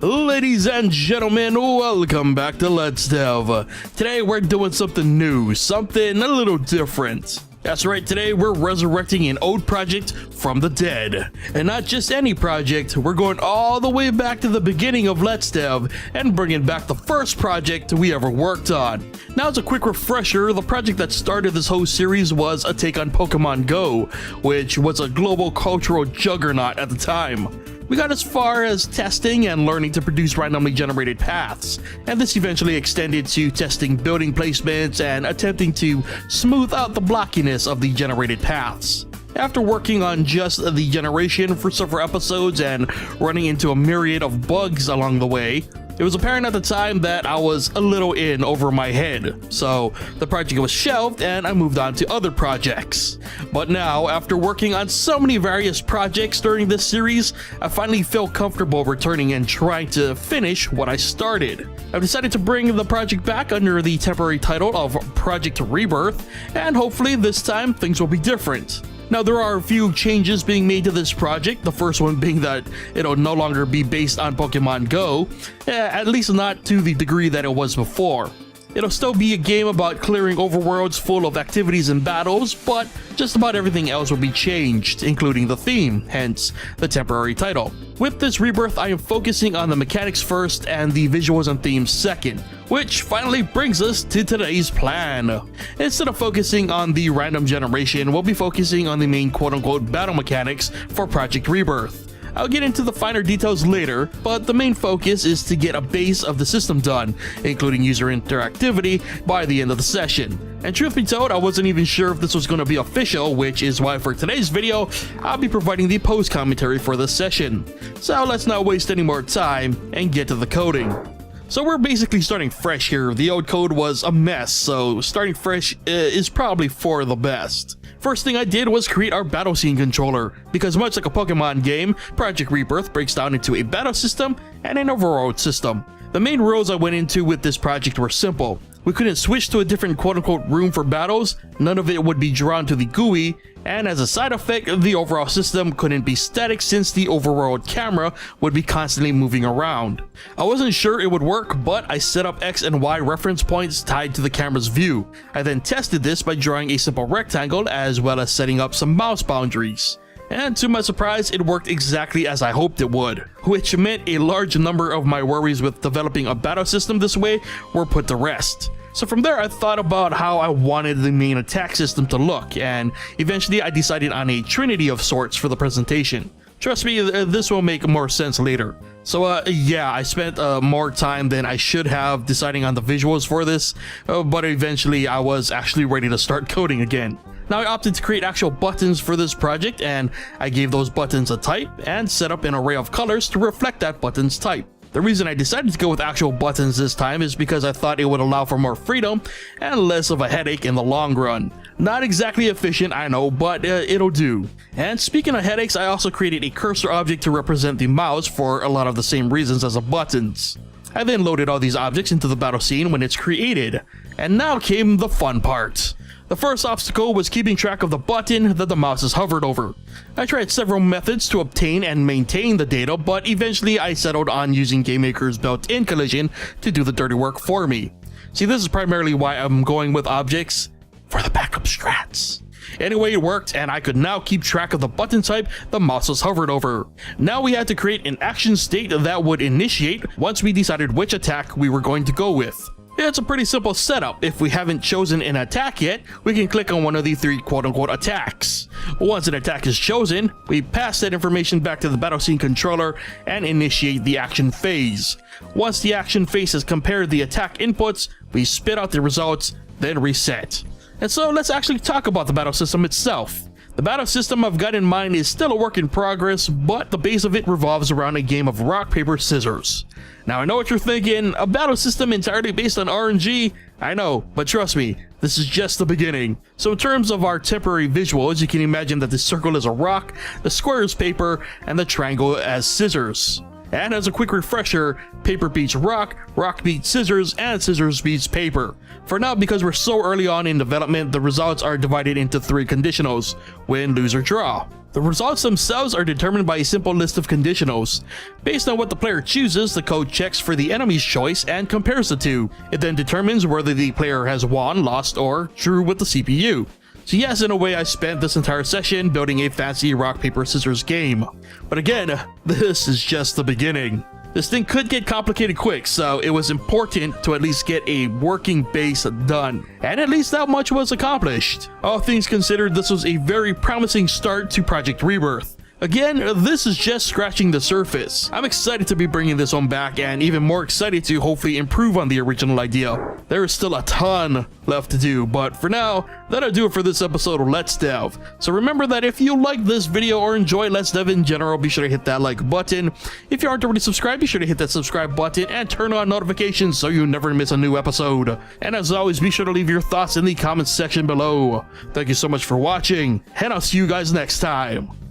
Ladies and gentlemen, welcome back to Let's Dev. Today we're doing something new, something a little different. That's right, today we're resurrecting an old project from the dead. And not just any project, we're going all the way back to the beginning of Let's Dev and bringing back the first project we ever worked on. Now, as a quick refresher, the project that started this whole series was a take on Pokemon Go, which was a global cultural juggernaut at the time. We got as far as testing and learning to produce randomly generated paths, and this eventually extended to testing building placements and attempting to smooth out the blockiness of the generated paths. After working on just the generation for several episodes and running into a myriad of bugs along the way, it was apparent at the time that I was a little in over my head, so the project was shelved and I moved on to other projects. But now, after working on so many various projects during this series, I finally feel comfortable returning and trying to finish what I started. I've decided to bring the project back under the temporary title of Project Rebirth, and hopefully this time things will be different. Now, there are a few changes being made to this project, the first one being that it'll no longer be based on Pokemon Go, at least not to the degree that it was before. It'll still be a game about clearing overworlds full of activities and battles, but just about everything else will be changed, including the theme, hence the temporary title. With this rebirth, I am focusing on the mechanics first and the visuals and themes second, which finally brings us to today's plan. Instead of focusing on the random generation, we'll be focusing on the main quote-unquote battle mechanics for Project Rebirth. I'll get into the finer details later, but the main focus is to get a base of the system done, including user interactivity, by the end of the session. And truth be told, I wasn't even sure if this was going to be official, which is why for today's video, I'll be providing the post commentary for this session. So let's not waste any more time and get to the coding. So we're basically starting fresh here. The old code was a mess, so starting fresh is probably for the best. First thing I did was create our battle scene controller, because much like a Pokemon game, Project Rebirth breaks down into a battle system and an overworld system. The main rules I went into with this project were simple. We couldn't switch to a different quote-unquote room for battles, none of it would be drawn to the GUI, and as a side effect, the overall system couldn't be static since the overworld camera would be constantly moving around. I wasn't sure it would work, but I set up X and Y reference points tied to the camera's view. I then tested this by drawing a simple rectangle as well as setting up some mouse boundaries. And to my surprise, it worked exactly as I hoped it would, which meant a large number of my worries with developing a battle system this way were put to rest. So from there, I thought about how I wanted the main attack system to look, and eventually I decided on a trinity of sorts for the presentation. Trust me, this will make more sense later. So yeah, I spent more time than I should have deciding on the visuals for this, but eventually I was actually ready to start coding again. Now, I opted to create actual buttons for this project, and I gave those buttons a type and set up an array of colors to reflect that button's type. The reason I decided to go with actual buttons this time is because I thought it would allow for more freedom and less of a headache in the long run. Not exactly efficient, I know, but it'll do. And speaking of headaches, I also created a cursor object to represent the mouse for a lot of the same reasons as the buttons. I then loaded all these objects into the battle scene when it's created. And now came the fun part. The first obstacle was keeping track of the button that the mouse is hovered over. I tried several methods to obtain and maintain the data, but eventually I settled on using GameMaker's built-in collision to do the dirty work for me. See, this is primarily why I'm going with objects for the backup strats. Anyway, it worked, and I could now keep track of the button type the mouse was hovered over. Now we had to create an action state that would initiate once we decided which attack we were going to go with. It's a pretty simple setup. If we haven't chosen an attack yet, we can click on one of the three quote-unquote attacks. Once an attack is chosen, we pass that information back to the battle scene controller and initiate the action phase. Once the action phase has compared the attack inputs, we spit out the results, then reset. And so let's actually talk about the battle system itself. The battle system I've got in mind is still a work in progress, but the base of it revolves around a game of rock, paper, scissors. Now, I know what you're thinking, a battle system entirely based on RNG? I know, but trust me, this is just the beginning. So in terms of our temporary visuals, you can imagine that the circle is a rock, the square is paper, and the triangle as scissors. And as a quick refresher, paper beats rock, rock beats scissors, and scissors beats paper. For now, because we're so early on in development, the results are divided into three conditionals: win, lose, or draw. The results themselves are determined by a simple list of conditionals. Based on what the player chooses, the code checks for the enemy's choice and compares the two. It then determines whether the player has won, lost, or drew with the CPU. So yes, in a way, I spent this entire session building a fancy rock, paper, scissors game. But again, this is just the beginning. This thing could get complicated quick, so it was important to at least get a working base done. And at least that much was accomplished. All things considered, this was a very promising start to Project Rebirth. Again, this is just scratching the surface. I'm excited to be bringing this one back and even more excited to hopefully improve on the original idea. There is still a ton left to do, but for now, that'll do it for this episode of Let's Delve. So remember that if you like this video or enjoy Let's Delve in general, be sure to hit that like button. If you aren't already subscribed, be sure to hit that subscribe button and turn on notifications so you never miss a new episode. And as always, be sure to leave your thoughts in the comments section below. Thank you so much for watching, and I'll see you guys next time.